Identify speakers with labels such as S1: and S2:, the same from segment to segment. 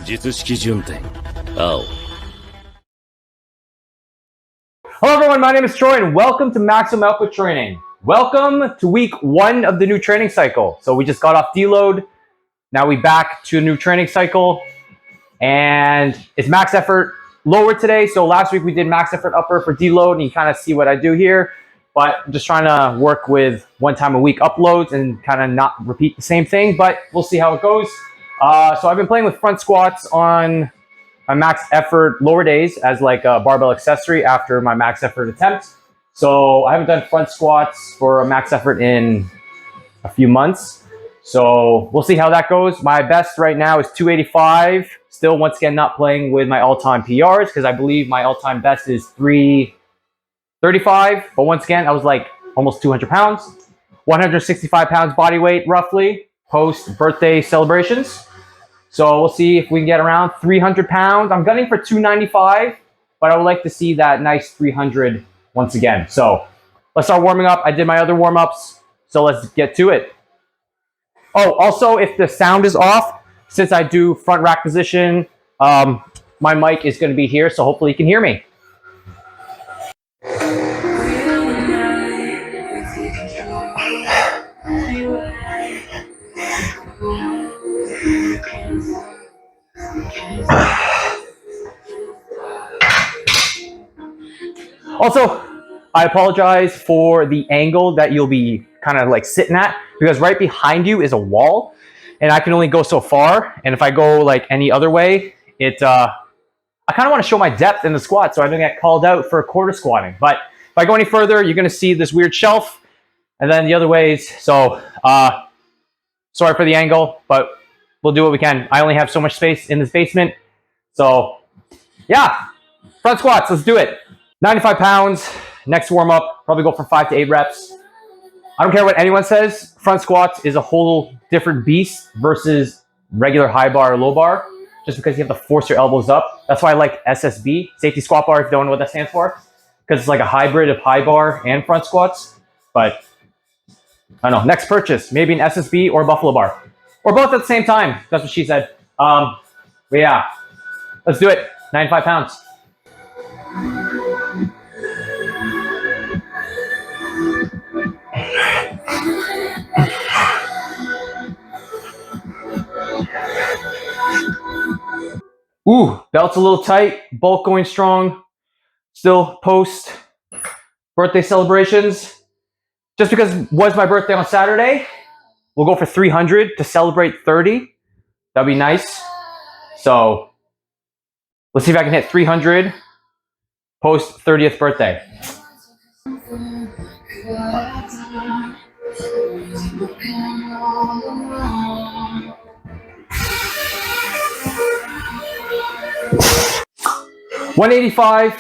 S1: 術式順天青
S2: Hello everyone, my name is Troy and welcome to Maximum Output Training. Welcome to week 1 of the new training cycle. So we just got off deload. Now we back to a new training cycle and it's max effort lower today. So last week we did max effort upper for deload and you kind of see what I do here. But I'm just trying to work with 1 time a week uploads and kind of not repeat the same thing, but we'll see how it goes. So I've been playing with front squats on my max effort lower days as like a barbell accessory after my max effort attempt. So I haven't done front squats for a max effort in a few months. So we'll see how that goes. My best right now is 285. Still, once again, not playing with my all-time PRs because I believe my all-time best is 335. But once again, I was like almost 200 pounds, 165 pounds body weight roughly post birthday celebrations. So we'll see if we can get around 300 pounds. I'm gunning for 295, but I would like to see that nice 300 once again. So let's start warming up. I did my other warm-ups, so let's get to it. Oh, also, if the sound is off, since I do front rack position, my mic is going to be here, so hopefully you can hear me. Also, I apologize for the angle that you'll be kind of like sitting at because right behind you is a wall and I can only go so far. And if I go like any other way, I kind of want to show my depth in the squat so I don't get called out for quarter squatting. But if I go any further, you're going to see this weird shelf and then the other ways. So sorry for the angle, but we'll do what we can. I only have so much space in this basement. So yeah, front squats, let's do it. 95 pounds, next warm up, probably go for 5 to 8 reps. I don't care what anyone says, front squats is a whole different beast versus regular high bar or low bar, just because you have to force your elbows up. That's why I like SSB, safety squat bar, if you don't know what that stands for, because it's like a hybrid of high bar and front squats. But I don't know, next purchase, maybe an SSB or a buffalo bar, or both at the same time. That's what she said. But yeah, let's do it, 95 pounds. Ooh, belt's a little tight, bulk going strong, still post birthday celebrations. Just because it was my birthday on Saturday, we'll go for 300 to celebrate 30. That'd be nice. So let's see if I can hit 300 post 30th birthday. $185.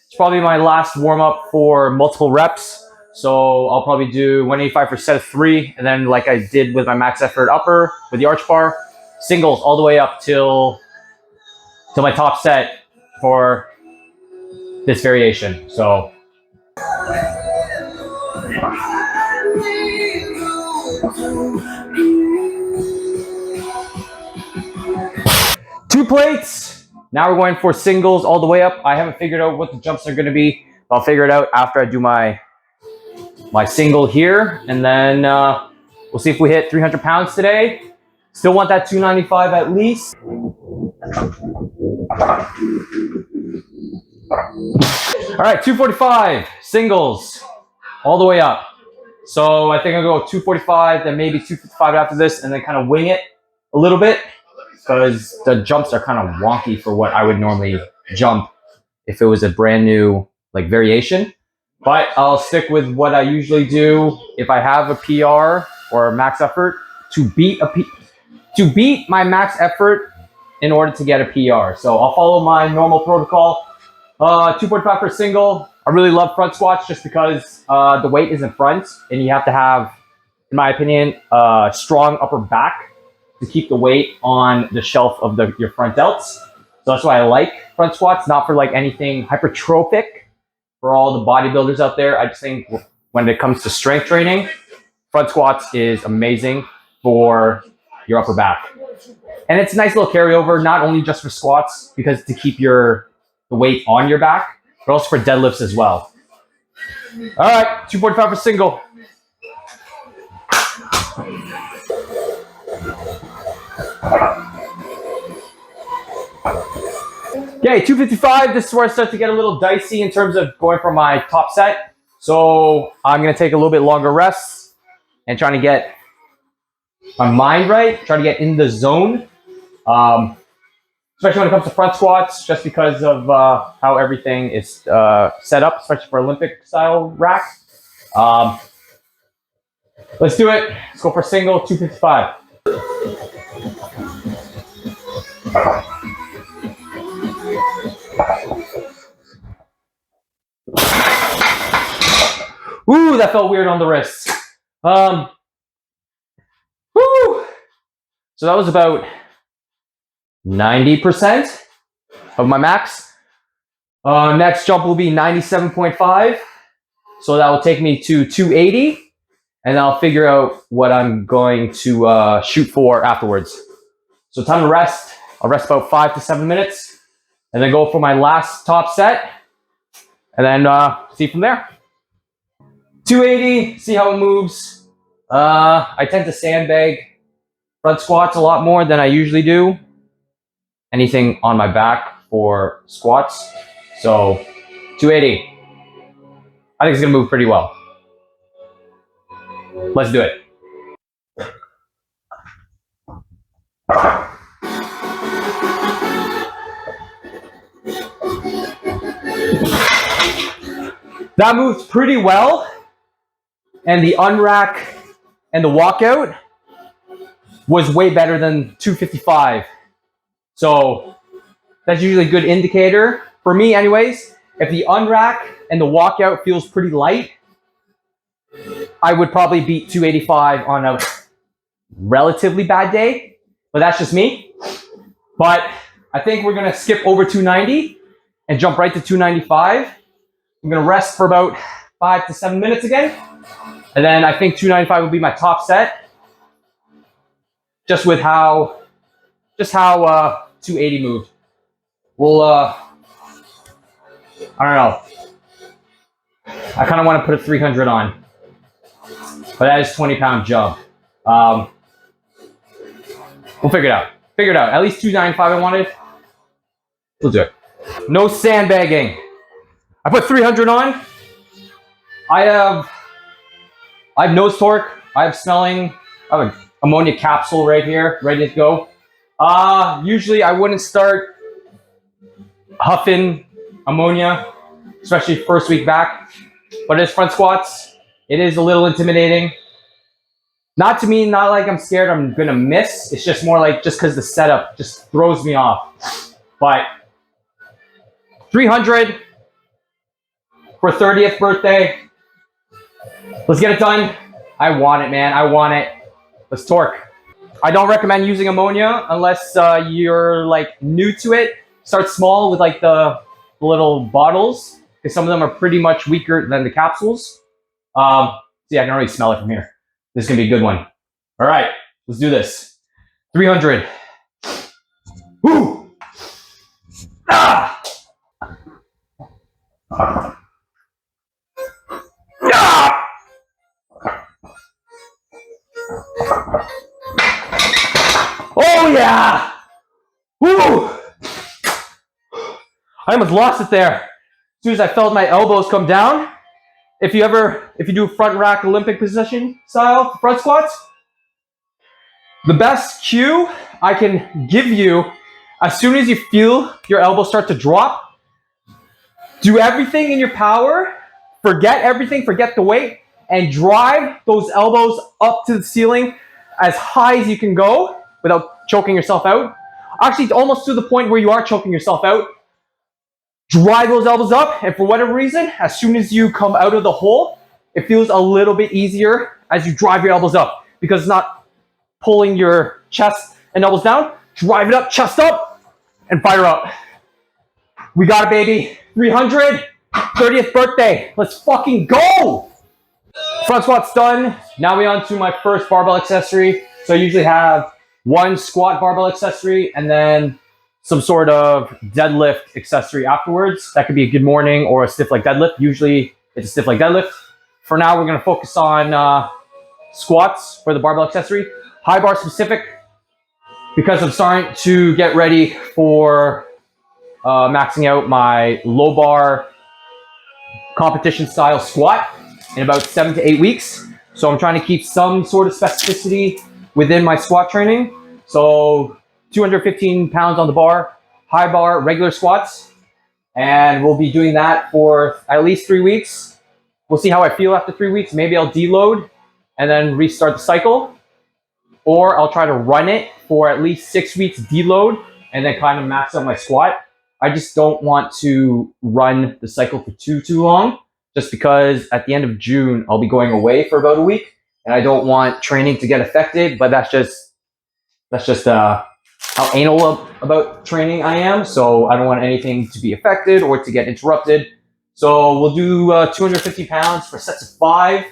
S2: It's probably my last warm up for multiple reps. So I'll probably do 185 for set of 3, and then like I did with my max effort upper with the arch bar, singles all the way up till my top set for this variation. So two plates. Now we're going for singles all the way up. I haven't figured out what the jumps are going to be. I'll figure it out after I do my single here, and then we'll see if we hit 300 pounds today. Still want that 295 at least. All right, 245 singles all the way up. So I think I'll go 245, then maybe 255 after this, and then kind of wing it a little bit because the jumps are kind of wonky for what I would normally jump if it was a brand new like variation. But I'll stick with what I usually do if I have a PR or a max effort to beat my max effort in order to get a PR. So I'll follow my normal protocol. 245 for single. I really love front squats just because the weight is in front and you have to have, in my opinion, a strong upper back to keep the weight on the shelf of your front delts. So that's why I like front squats, not for like anything hypertrophic for all the bodybuilders out there. I just think when it comes to strength training, front squats is amazing for your upper back. And it's a nice little carryover, not only just for squats, because to keep the weight on your back, but also for deadlifts as well. All right, 245 for single. Okay, 255. This is where I start to get a little dicey in terms of going for my top set. So I'm going to take a little bit longer rests and trying to get my mind right, trying to get in the zone. Especially when it comes to front squats, just because of how everything is set up, especially for Olympic style rack. Let's do it. Let's go for single, 255. Ooh, that felt weird on the wrist. Woo! So that was about 90% of my max. Next jump will be 97.5. So that will take me to 280. And I'll figure out what I'm going to shoot for afterwards. So time to rest. I'll rest about 5 to 7 minutes. And then go for my last top set. And then see from there. 280, see how it moves. I tend to sandbag front squats a lot more than I usually do. Anything on my back for squats. So 280. I think it's gonna move pretty well. Let's do it. That moves pretty well. And the unrack and the walkout was way better than 255. So that's usually a good indicator for me anyways. If the unrack and the walkout feels pretty light, I would probably beat 285 on a relatively bad day, but that's just me. But I think we're gonna skip over 290 and jump right to 295. I'm gonna rest for about 5 to 7 minutes again. And then I think 295 will be my top set. Just with how 280 moved. We'll, I don't know. I kind of want to put a 300 on. But that is 20-pound jump. We'll figure it out. At least 295 I wanted. We'll do it. No sandbagging. I put 300 on. I have nose torque. I have smelling. I have an ammonia capsule right here, ready to go. Usually I wouldn't start huffing ammonia, especially first week back. But as front squats, it is a little intimidating. Not to me, not like I'm scared I'm gonna miss. It's just more like just because the setup just throws me off. But 300 for 30th birthday. Let's get it done. I want it, man. I want it. Let's torque. I don't recommend using ammonia unless you're like new to it. Start small with like the little bottles, because some of them are pretty much weaker than the capsules. See, I can already smell it from here. This is gonna be a good one. All right, let's do this. 300. Woo! Ah! Ah! Oh yeah! Woo! I almost lost it there. As soon as I felt my elbows come down. If you do front rack Olympic position style front squats, the best cue I can give you, as soon as you feel your elbows start to drop, do everything in your power, forget everything, forget the weight, and drive those elbows up to the ceiling as high as you can go without choking yourself out. Actually, almost to the point where you are choking yourself out. Drive those elbows up, and for whatever reason, as soon as you come out of the hole, it feels a little bit easier as you drive your elbows up, because it's not pulling your chest and elbows down. Drive it up, chest up, and fire up. We got it, baby. 300, 30th birthday. Let's fucking go! Front squat's done. Now we on to my first barbell accessory. So I usually have one squat barbell accessory, and then some sort of deadlift accessory afterwards. That could be a good morning or a stiff leg deadlift. Usually it's a stiff leg deadlift. For now, we're going to focus on squats for the barbell accessory. High bar specific, because I'm starting to get ready for maxing out my low bar competition style squat in about 7 to 8 weeks. So I'm trying to keep some sort of specificity within my squat training. So 215 pounds on the bar, high bar, regular squats. And we'll be doing that for at least 3 weeks. We'll see how I feel after 3 weeks. Maybe I'll deload and then restart the cycle. Or I'll try to run it for at least 6 weeks deload and then kind of max out my squat. I just don't want to run the cycle for too long, just because at the end of June, I'll be going away for about a week and I don't want training to get affected, but that's just how anal about training I am. So I don't want anything to be affected or to get interrupted. So we'll do 250 pounds for sets of 5,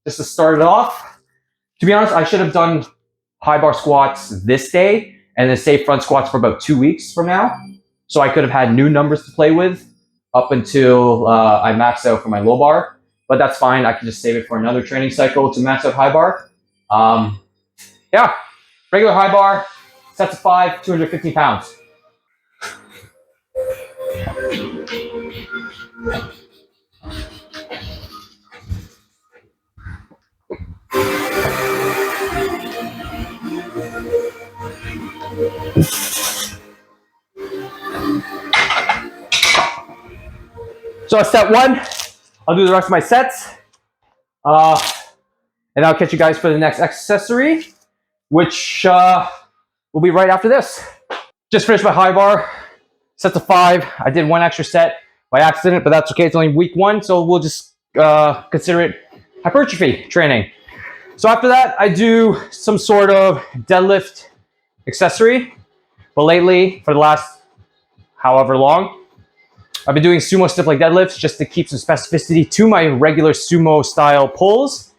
S2: just to start it off. To be honest, I should have done high bar squats this day and then save front squats for about 2 weeks from now. So I could have had new numbers to play with up until I max out for my low bar, but that's fine. I can just save it for another training cycle to max out high bar. Yeah, regular high bar, sets of 5, 215 pounds. So set 1, I'll do the rest of my sets. And I'll catch you guys for the next accessory, which will be right after this. Just finished my high bar, sets of 5. I did 1 extra set by accident, but that's okay. It's only week 1, so we'll just consider it hypertrophy training. So after that, I do some sort of deadlift accessory. But lately, for the last however long, I've been doing sumo stiff leg deadlifts just to keep some specificity to my regular sumo style pulls.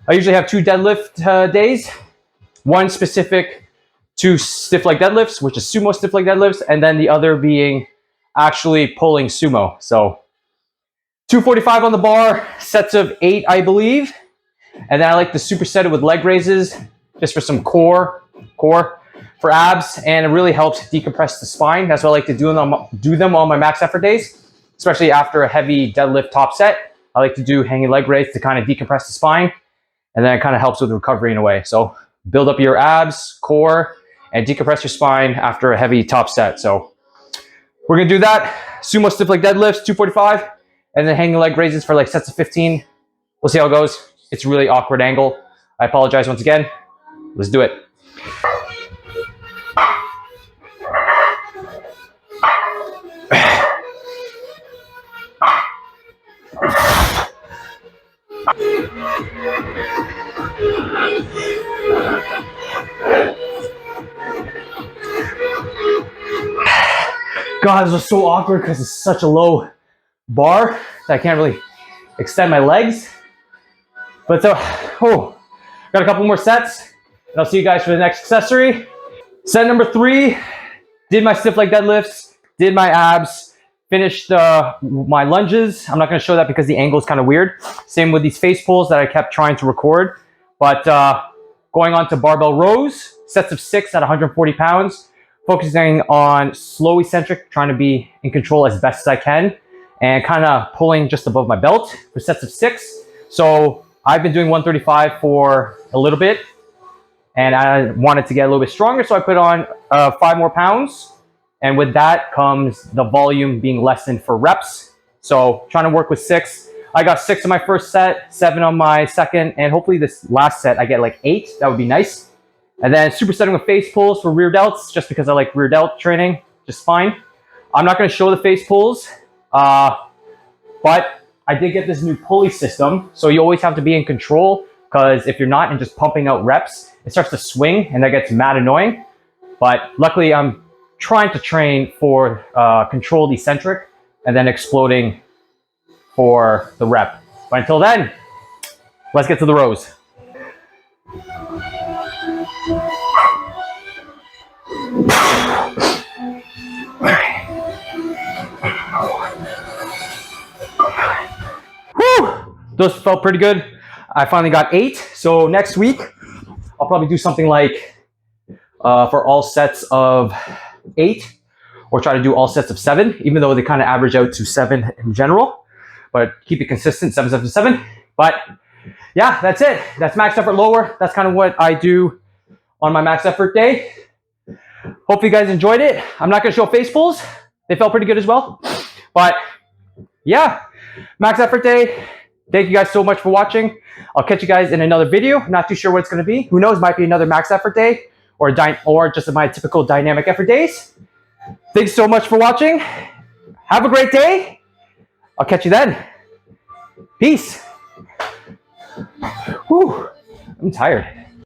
S2: I usually have 2 deadlift days, 1 specific to stiff leg deadlifts, which is sumo stiff leg deadlifts, and then the other being actually pulling sumo. So 245 on the bar, sets of 8, I believe. And then I like to superset it with leg raises just for some core for abs, and it really helps decompress the spine. That's what I like to do them on my max effort days, especially after a heavy deadlift top set. I like to do hanging leg raise to kind of decompress the spine, and then it kind of helps with recovery in a way. So build up your abs, core, and decompress your spine after a heavy top set. So we're gonna do that. Sumo stiff leg deadlifts, 245, and then hanging leg raises for like sets of 15. We'll see how it goes. It's a really awkward angle. I apologize once again. Let's do it. God, this was so awkward because it's such a low bar that I can't really extend my legs. But got a couple more sets, and I'll see you guys for the next accessory. Set number 3, did my stiff leg deadlifts, did my abs, finished my lunges. I'm not going to show that because the angle is kind of weird. Same with these face pulls that I kept trying to record. But going on to barbell rows, sets of 6 at 140 pounds, focusing on slow eccentric, trying to be in control as best as I can, and kind of pulling just above my belt for sets of 6. So I've been doing 135 for a little bit, and I wanted to get a little bit stronger, so I put on 5 more pounds. And with that comes the volume being lessened for reps. So trying to work with 6. I got 6 in my first set, 7 on my second, and hopefully this last set I get like 8. That would be nice. And then supersetting with face pulls for rear delts, just because I like rear delt training, just fine. I'm not going to show the face pulls, but I did get this new pulley system. So you always have to be in control, because if you're not and just pumping out reps, it starts to swing and that gets mad annoying. But luckily I'm trying to train for controlled eccentric and then exploding for the rep. But until then, let's get to the rows. those felt pretty good. I finally got 8. So next week, I'll probably do something like for all sets of 8, or try to do all sets of 7, even though they kind of average out to 7 in general. But keep it consistent, 7, 7, 7. But yeah, that's it. That's max effort lower. That's kind of what I do on my max effort day. Hope you guys enjoyed it. I'm not going to show face pulls. They felt pretty good as well. But yeah, max effort day. Thank you guys so much for watching. I'll catch you guys in another video. I'm not too sure what it's going to be. Who knows? Might be another max effort day, or just my typical dynamic effort days. Thanks so much for watching. Have a great day. I'll catch you then. Peace. Whew, I'm tired.